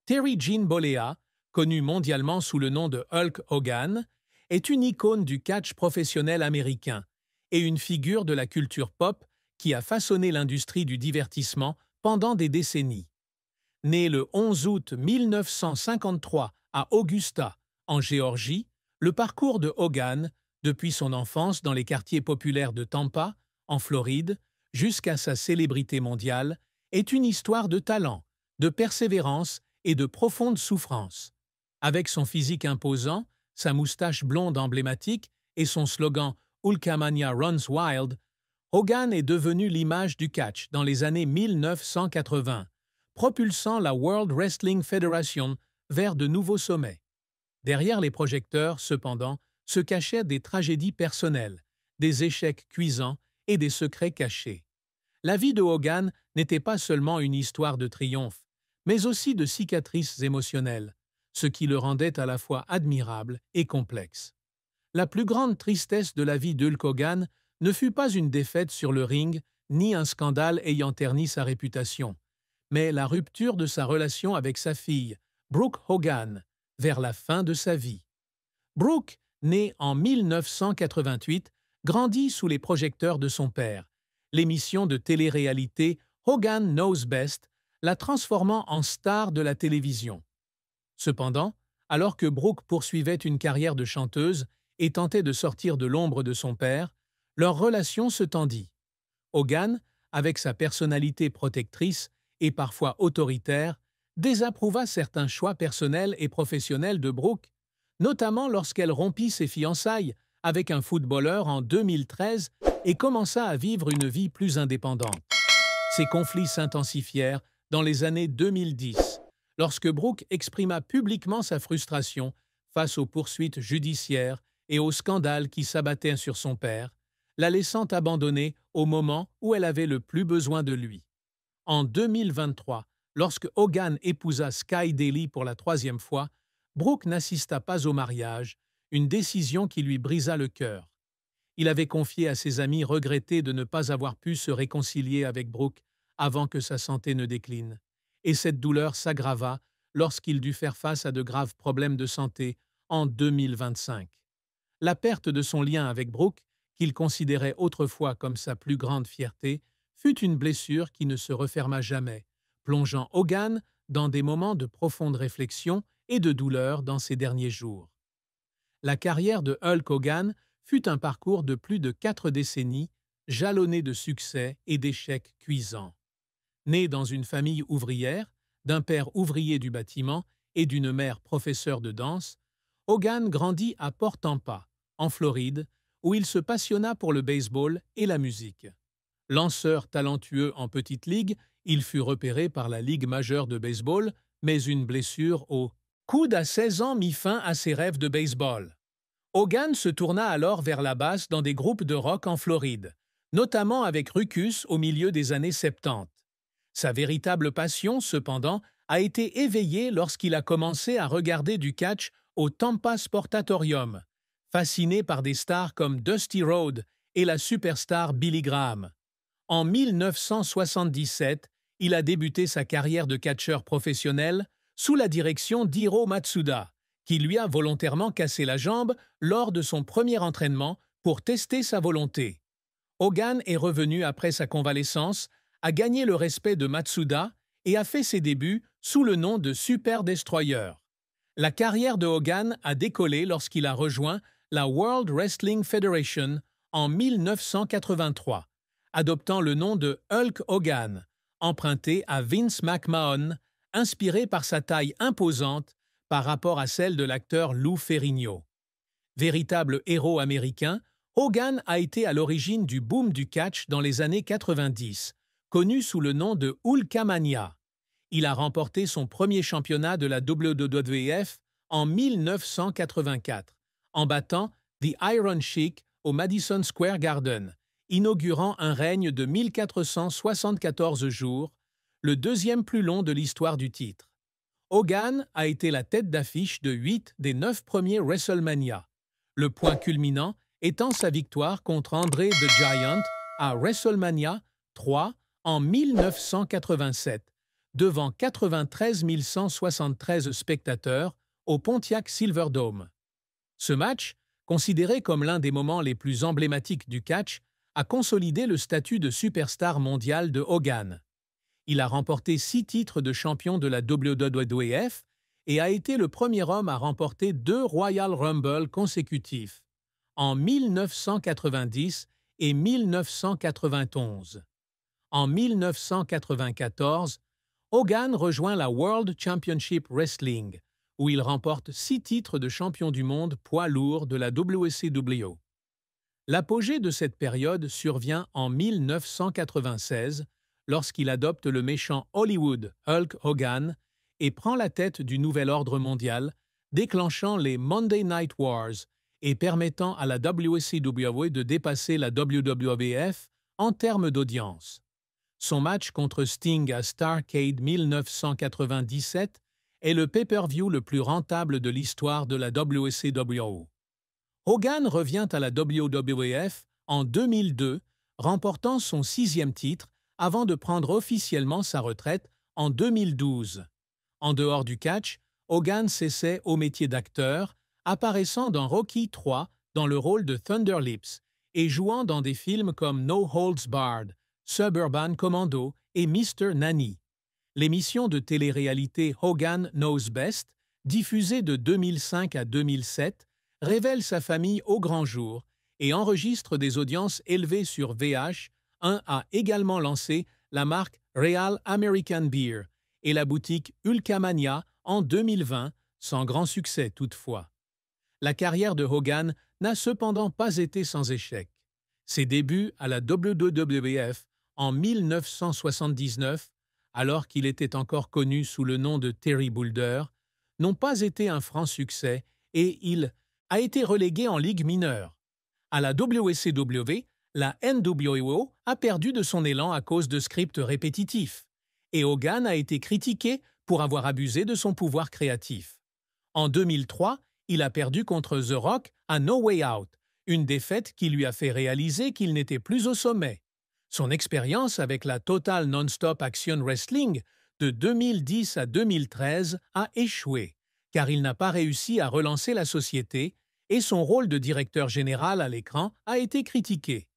Terry Gene Bollea, connu mondialement sous le nom de Hulk Hogan, est une icône du catch professionnel américain et une figure de la culture pop qui a façonné l'industrie du divertissement pendant des décennies. Né le 11 août 1953 à Augusta, en Géorgie, le parcours de Hogan, depuis son enfance dans les quartiers populaires de Tampa, en Floride, jusqu'à sa célébrité mondiale, est une histoire de talent, de persévérance et de profonde souffrance. Avec son physique imposant, sa moustache blonde emblématique et son slogan « Hulkamania runs wild », Hogan est devenu l'image du catch dans les années 1980, propulsant la World Wrestling Federation vers de nouveaux sommets. Derrière les projecteurs, cependant, se cachaient des tragédies personnelles, des échecs cuisants et des secrets cachés. La vie de Hogan n'était pas seulement une histoire de triomphe, mais aussi de cicatrices émotionnelles, ce qui le rendait à la fois admirable et complexe. La plus grande tristesse de la vie d'Hulk Hogan ne fut pas une défaite sur le ring, ni un scandale ayant terni sa réputation, mais la rupture de sa relation avec sa fille, Brooke Hogan, vers la fin de sa vie. Brooke, née en 1988, grandit sous les projecteurs de son père. L'émission de télé-réalité Hogan Knows Best la transformant en star de la télévision. Cependant, alors que Brooke poursuivait une carrière de chanteuse et tentait de sortir de l'ombre de son père, leur relation se tendit. Hogan, avec sa personnalité protectrice et parfois autoritaire, désapprouva certains choix personnels et professionnels de Brooke, notamment lorsqu'elle rompit ses fiançailles avec un footballeur en 2013 et commença à vivre une vie plus indépendante. Ces conflits s'intensifièrent dans les années 2010, lorsque Brooke exprima publiquement sa frustration face aux poursuites judiciaires et aux scandales qui s'abattaient sur son père, la laissant abandonner au moment où elle avait le plus besoin de lui. En 2023, lorsque Hogan épousa Sky Daly pour la 3e fois, Brooke n'assista pas au mariage, une décision qui lui brisa le cœur. Il avait confié à ses amis regretter de ne pas avoir pu se réconcilier avec Brooke avant que sa santé ne décline, et cette douleur s'aggrava lorsqu'il dut faire face à de graves problèmes de santé en 2025. La perte de son lien avec Brooke, qu'il considérait autrefois comme sa plus grande fierté, fut une blessure qui ne se referma jamais, plongeant Hogan dans des moments de profonde réflexion et de douleur dans ses derniers jours. La carrière de Hulk Hogan fut un parcours de plus de 4 décennies, jalonné de succès et d'échecs cuisants. Né dans une famille ouvrière, d'un père ouvrier du bâtiment et d'une mère professeure de danse, Hogan grandit à Port Tampa, en Floride, où il se passionna pour le baseball et la musique. Lanceur talentueux en petite ligue, il fut repéré par la Ligue majeure de baseball, mais une blessure au coude à 16 ans mit fin à ses rêves de baseball. Hogan se tourna alors vers la basse dans des groupes de rock en Floride, notamment avec Ruckus au milieu des années 70. Sa véritable passion, cependant, a été éveillée lorsqu'il a commencé à regarder du catch au Tampa Sportatorium, fasciné par des stars comme Dusty Rhodes et la superstar Billy Graham. En 1977, il a débuté sa carrière de catcheur professionnel sous la direction d'Hiro Matsuda, qui lui a volontairement cassé la jambe lors de son premier entraînement pour tester sa volonté. Hogan est revenu après sa convalescence, a gagné le respect de Matsuda et a fait ses débuts sous le nom de Super Destroyer. La carrière de Hogan a décollé lorsqu'il a rejoint la World Wrestling Federation en 1983, adoptant le nom de Hulk Hogan, emprunté à Vince McMahon, inspiré par sa taille imposante par rapport à celle de l'acteur Lou Ferrigno. Véritable héros américain, Hogan a été à l'origine du boom du catch dans les années 90, connu sous le nom de Hulkamania. Il a remporté son premier championnat de la WWF en 1984, en battant The Iron Sheik au Madison Square Garden, inaugurant un règne de 1474 jours, le deuxième plus long de l'histoire du titre. Hogan a été la tête d'affiche de 8 des 9 premiers WrestleMania, le point culminant étant sa victoire contre André the Giant à WrestleMania 3 en 1987, devant 93 173 spectateurs au Pontiac Silverdome. Ce match, considéré comme l'un des moments les plus emblématiques du catch, a consolidé le statut de superstar mondial de Hogan. Il a remporté 6 titres de champion de la WWF et a été le premier homme à remporter 2 Royal Rumble consécutifs, en 1990 et 1991. En 1994, Hogan rejoint la World Championship Wrestling, où il remporte 6 titres de champion du monde poids lourd de la WCW. L'apogée de cette période survient en 1996, lorsqu'il adopte le méchant Hollywood Hulk Hogan et prend la tête du nouvel ordre mondial, déclenchant les Monday Night Wars et permettant à la WCW de dépasser la WWF en termes d'audience. Son match contre Sting à Starrcade 1997 est le pay-per-view le plus rentable de l'histoire de la WCW. Hogan revient à la WWF en 2002, remportant son 6e titre avant de prendre officiellement sa retraite en 2012. En dehors du catch, Hogan s'essaie au métier d'acteur, apparaissant dans Rocky III dans le rôle de Thunder Lips et jouant dans des films comme No Holds Barred, Suburban Commando et Mr. Nanny. L'émission de télé-réalité Hogan Knows Best, diffusée de 2005 à 2007, révèle sa famille au grand jour et enregistre des audiences élevées sur VH. A également lancé la marque Real American Beer et la boutique Hulkamania en 2020, sans grand succès toutefois. La carrière de Hogan n'a cependant pas été sans échec. Ses débuts à la WWF en 1979, alors qu'il était encore connu sous le nom de Terry Boulder, n'ont pas été un franc succès et il a été relégué en Ligue mineure. À la WCW, la NWO a perdu de son élan à cause de scripts répétitifs, et Hogan a été critiqué pour avoir abusé de son pouvoir créatif. En 2003, il a perdu contre The Rock à No Way Out, une défaite qui lui a fait réaliser qu'il n'était plus au sommet. Son expérience avec la Total Non-Stop Action Wrestling de 2010 à 2013 a échoué, car il n'a pas réussi à relancer la société et son rôle de directeur général à l'écran a été critiqué.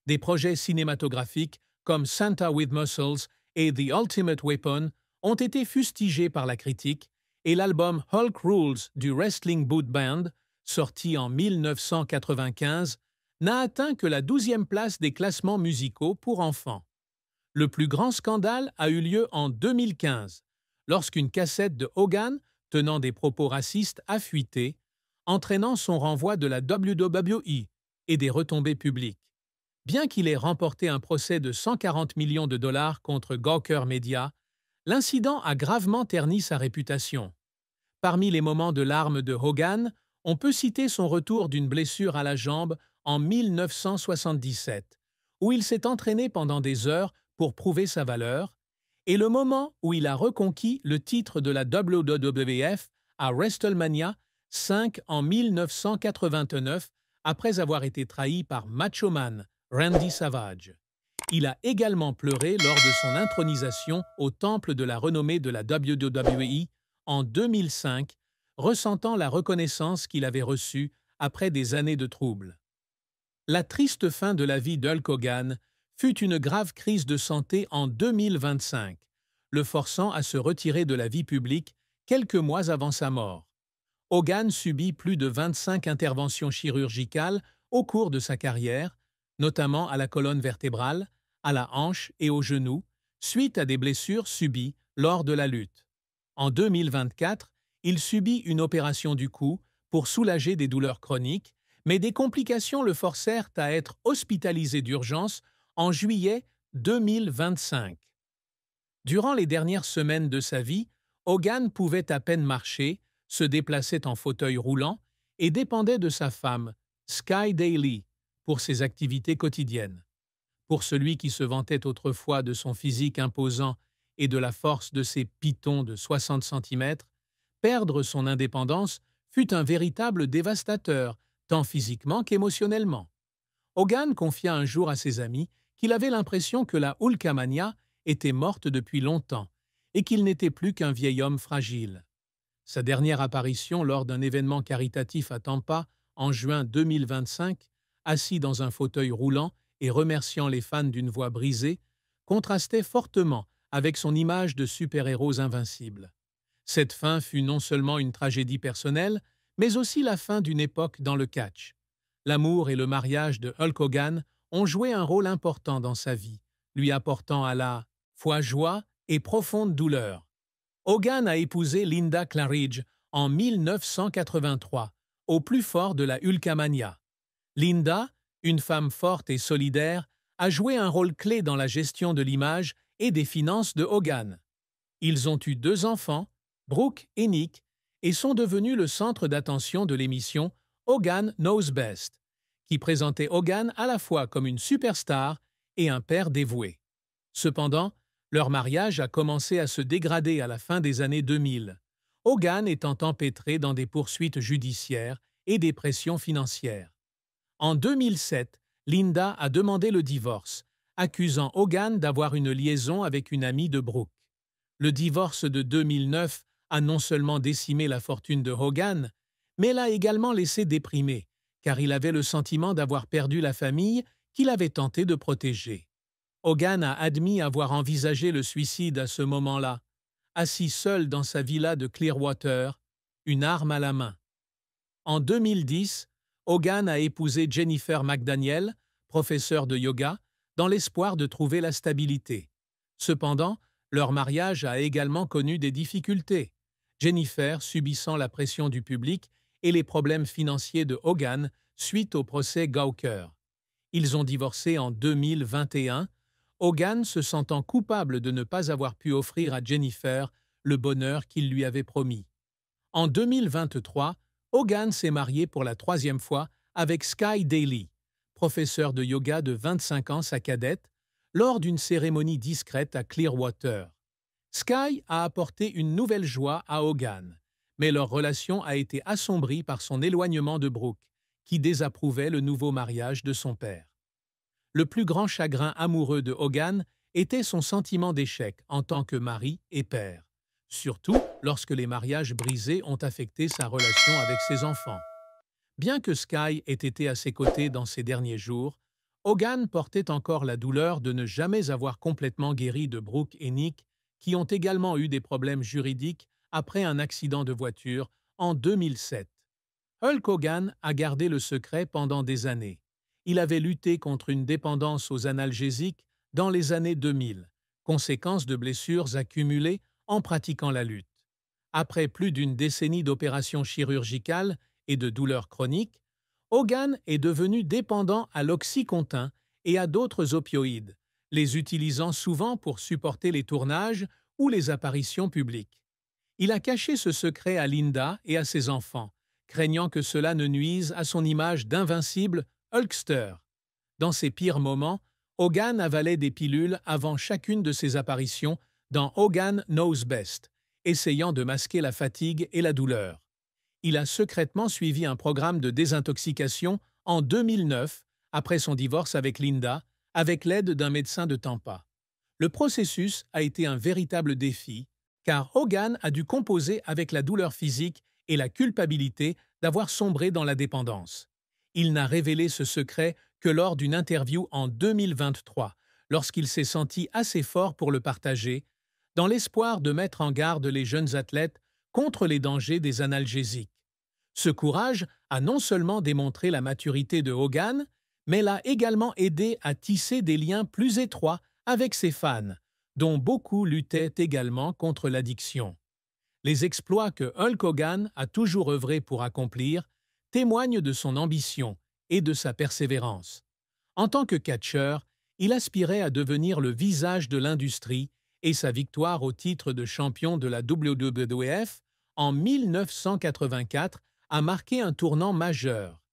Des projets cinématographiques comme Santa with Muscles et The Ultimate Weapon ont été fustigés par la critique et l'album Hulk Rules du Wrestling Boot Band, sorti en 1995, n'a atteint que la 12e place des classements musicaux pour enfants. Le plus grand scandale a eu lieu en 2015, lorsqu'une cassette de Hogan tenant des propos racistes a fuité, entraînant son renvoi de la WWE et des retombées publiques. Bien qu'il ait remporté un procès de 140 millions de dollars contre Gawker Media, l'incident a gravement terni sa réputation. Parmi les moments de larmes de Hogan, on peut citer son retour d'une blessure à la jambe en 1977, où il s'est entraîné pendant des heures pour prouver sa valeur, et le moment où il a reconquis le titre de la WWF à WrestleMania 5 en 1989, après avoir été trahi par Macho Man Randy Savage. Il a également pleuré lors de son intronisation au temple de la renommée de la WWE en 2005, ressentant la reconnaissance qu'il avait reçue après des années de troubles. La triste fin de la vie d'Hulk Hogan fut une grave crise de santé en 2025, le forçant à se retirer de la vie publique quelques mois avant sa mort. Hogan subit plus de 25 interventions chirurgicales au cours de sa carrière, notamment à la colonne vertébrale, à la hanche et au genou, suite à des blessures subies lors de la lutte. En 2024, il subit une opération du cou pour soulager des douleurs chroniques, mais des complications le forcèrent à être hospitalisé d'urgence en juillet 2025. Durant les dernières semaines de sa vie, Hogan pouvait à peine marcher, se déplaçait en fauteuil roulant et dépendait de sa femme, Sky Daly, pour ses activités quotidiennes. Pour celui qui se vantait autrefois de son physique imposant et de la force de ses pitons de 60 cm, perdre son indépendance fut un véritable dévastateur, tant physiquement qu'émotionnellement. Hogan confia un jour à ses amis qu'il avait l'impression que la Hulkamania était morte depuis longtemps et qu'il n'était plus qu'un vieil homme fragile. Sa dernière apparition lors d'un événement caritatif à Tampa en juin 2025, assis dans un fauteuil roulant et remerciant les fans d'une voix brisée, contrastait fortement avec son image de super-héros invincible. Cette fin fut non seulement une tragédie personnelle, mais aussi la fin d'une époque dans le catch. L'amour et le mariage de Hulk Hogan ont joué un rôle important dans sa vie, lui apportant à la fois joie et profonde douleur. Hogan a épousé Linda Claridge en 1983, au plus fort de la Hulkamania. Linda, une femme forte et solidaire, a joué un rôle clé dans la gestion de l'image et des finances de Hogan. Ils ont eu 2 enfants, Brooke et Nick, et sont devenus le centre d'attention de l'émission Hogan Knows Best, qui présentait Hogan à la fois comme une superstar et un père dévoué. Cependant, leur mariage a commencé à se dégrader à la fin des années 2000, Hogan étant empêtré dans des poursuites judiciaires et des pressions financières. En 2007, Linda a demandé le divorce, accusant Hogan d'avoir une liaison avec une amie de Brooke. Le divorce de 2009 a non seulement décimé la fortune de Hogan, mais l'a également laissé déprimé, car il avait le sentiment d'avoir perdu la famille qu'il avait tenté de protéger. Hogan a admis avoir envisagé le suicide à ce moment-là, assis seul dans sa villa de Clearwater, une arme à la main. En 2010, Hogan a épousé Jennifer McDaniel, professeure de yoga, dans l'espoir de trouver la stabilité. Cependant, leur mariage a également connu des difficultés, Jennifer subissant la pression du public et les problèmes financiers de Hogan suite au procès Gawker. Ils ont divorcé en 2021, Hogan se sentant coupable de ne pas avoir pu offrir à Jennifer le bonheur qu'il lui avait promis. En 2023, Hogan s'est marié pour la 3e fois avec Sky Daly, professeur de yoga de 25 ans, sa cadette, lors d'une cérémonie discrète à Clearwater. Sky a apporté une nouvelle joie à Hogan, mais leur relation a été assombrie par son éloignement de Brooke, qui désapprouvait le nouveau mariage de son père. Le plus grand chagrin amoureux de Hogan était son sentiment d'échec en tant que mari et père, surtout lorsque les mariages brisés ont affecté sa relation avec ses enfants. Bien que Sky ait été à ses côtés dans ces derniers jours, Hogan portait encore la douleur de ne jamais avoir complètement guéri de Brooke et Nick, qui ont également eu des problèmes juridiques après un accident de voiture en 2007. Hulk Hogan a gardé le secret pendant des années. Il avait lutté contre une dépendance aux analgésiques dans les années 2000, conséquence de blessures accumulées en pratiquant la lutte. Après plus d'une décennie d'opérations chirurgicales et de douleurs chroniques, Hogan est devenu dépendant à l'oxycontin et à d'autres opioïdes, les utilisant souvent pour supporter les tournages ou les apparitions publiques. Il a caché ce secret à Linda et à ses enfants, craignant que cela ne nuise à son image d'invincible Hulkster. Dans ses pires moments, Hogan avalait des pilules avant chacune de ses apparitions dans Hogan Knows Best, essayant de masquer la fatigue et la douleur. Il a secrètement suivi un programme de désintoxication en 2009, après son divorce avec Linda, avec l'aide d'un médecin de Tampa. Le processus a été un véritable défi, car Hogan a dû composer avec la douleur physique et la culpabilité d'avoir sombré dans la dépendance. Il n'a révélé ce secret que lors d'une interview en 2023, lorsqu'il s'est senti assez fort pour le partager, dans l'espoir de mettre en garde les jeunes athlètes contre les dangers des analgésiques. Ce courage a non seulement démontré la maturité de Hogan, mais l'a également aidé à tisser des liens plus étroits avec ses fans, dont beaucoup luttaient également contre l'addiction. Les exploits que Hulk Hogan a toujours œuvré pour accomplir témoignent de son ambition et de sa persévérance. En tant que catcheur, il aspirait à devenir le visage de l'industrie et sa victoire au titre de champion de la WWF en 1984 a marqué un tournant majeur.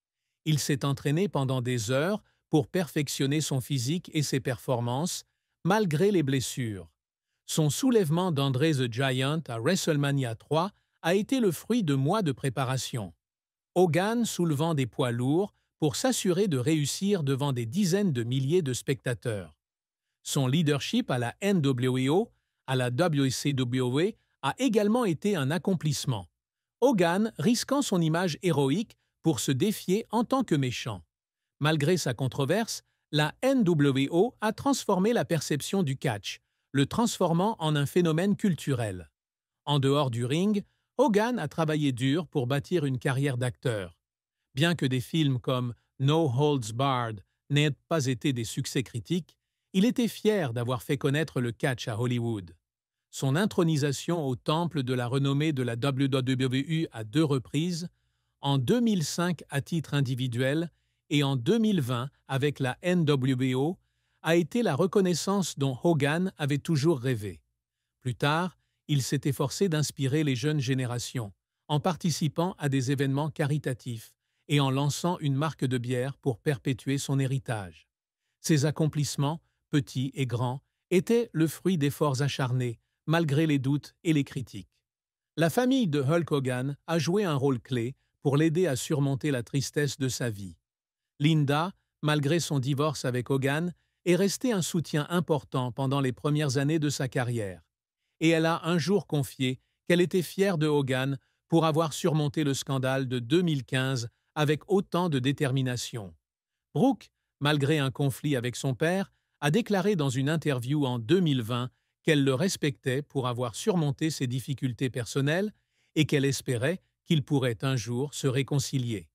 Il s'est entraîné pendant des heures pour perfectionner son physique et ses performances, malgré les blessures. Son soulèvement d'André the Giant à WrestleMania 3 a été le fruit de mois de préparation. Hogan soulevant des poids lourds pour s'assurer de réussir devant des dizaines de milliers de spectateurs. Son leadership à la NWO, à la WCW a également été un accomplissement. Hogan risquant son image héroïque pour se défier en tant que méchant. Malgré sa controverse, la NWO a transformé la perception du catch, le transformant en un phénomène culturel. En dehors du ring, Hogan a travaillé dur pour bâtir une carrière d'acteur. Bien que des films comme No Holds Barred n'aient pas été des succès critiques, il était fier d'avoir fait connaître le catch à Hollywood. Son intronisation au temple de la renommée de la WWE à 2 reprises, en 2005 à titre individuel et en 2020 avec la NWO, a été la reconnaissance dont Hogan avait toujours rêvé. Plus tard, il s'est efforcé d'inspirer les jeunes générations, en participant à des événements caritatifs et en lançant une marque de bière pour perpétuer son héritage. Ses accomplissements, petits et grands, étaient le fruit d'efforts acharnés, malgré les doutes et les critiques. La famille de Hulk Hogan a joué un rôle clé pour l'aider à surmonter la tristesse de sa vie. Linda, malgré son divorce avec Hogan, est restée un soutien important pendant les premières années de sa carrière. Et elle a un jour confié qu'elle était fière de Hogan pour avoir surmonté le scandale de 2015 avec autant de détermination. Brooke, malgré un conflit avec son père, a déclaré dans une interview en 2020 qu'elle le respectait pour avoir surmonté ses difficultés personnelles et qu'elle espérait qu'ils pourraient un jour se réconcilier.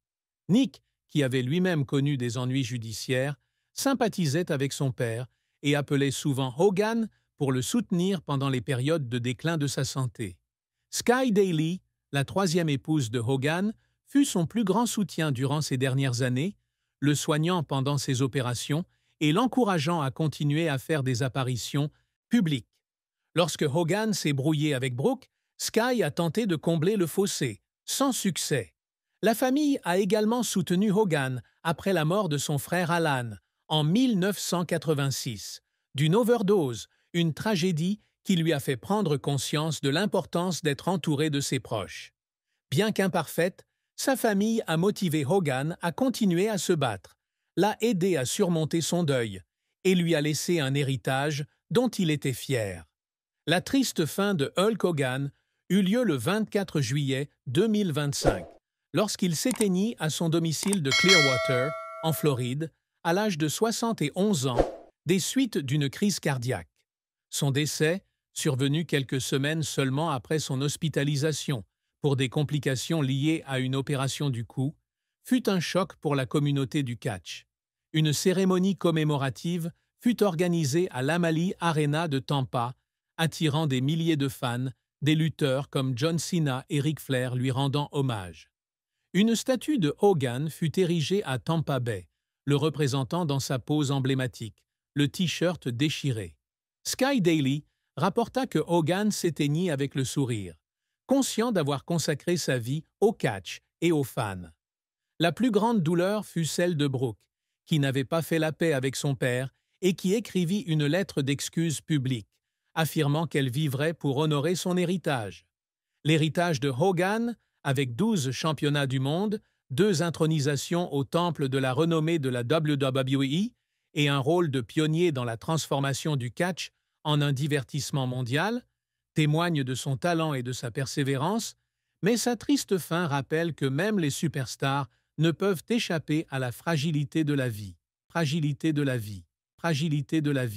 Nick, qui avait lui-même connu des ennuis judiciaires, sympathisait avec son père et appelait souvent Hogan pour le soutenir pendant les périodes de déclin de sa santé. Sky Daly, la 3e épouse de Hogan, fut son plus grand soutien durant ces dernières années, le soignant pendant ses opérations et l'encourageant à continuer à faire des apparitions publiques. Lorsque Hogan s'est brouillé avec Brooke, Sky a tenté de combler le fossé, sans succès. La famille a également soutenu Hogan après la mort de son frère Alan, en 1986, d'une overdose, une tragédie qui lui a fait prendre conscience de l'importance d'être entouré de ses proches. Bien qu'imparfaite, sa famille a motivé Hogan à continuer à se battre, l'a aidé à surmonter son deuil et lui a laissé un héritage dont il était fier. La triste fin de Hulk Hogan eut lieu le 24 juillet 2025, lorsqu'il s'éteignit à son domicile de Clearwater, en Floride, à l'âge de 71 ans, des suites d'une crise cardiaque. Son décès, survenu quelques semaines seulement après son hospitalisation pour des complications liées à une opération du cou, fut un choc pour la communauté du catch. Une cérémonie commémorative fut organisée à l'Amalie Arena de Tampa, attirant des milliers de fans, des lutteurs comme John Cena et Ric Flair lui rendant hommage. Une statue de Hogan fut érigée à Tampa Bay, le représentant dans sa pose emblématique, le T-shirt déchiré. Sky Daly rapporta que Hogan s'éteignit avec le sourire, conscient d'avoir consacré sa vie au catch et aux fans. La plus grande douleur fut celle de Brooke, qui n'avait pas fait la paix avec son père et qui écrivit une lettre d'excuse publique, affirmant qu'elle vivrait pour honorer son héritage. L'héritage de Hogan, avec 12 championnats du monde, 2 intronisations au temple de la renommée de la WWE et un rôle de pionnier dans la transformation du catch en un divertissement mondial, témoigne de son talent et de sa persévérance, mais sa triste fin rappelle que même les superstars ne peuvent échapper à la fragilité de la vie. Fragilité de la vie. Fragilité de la vie.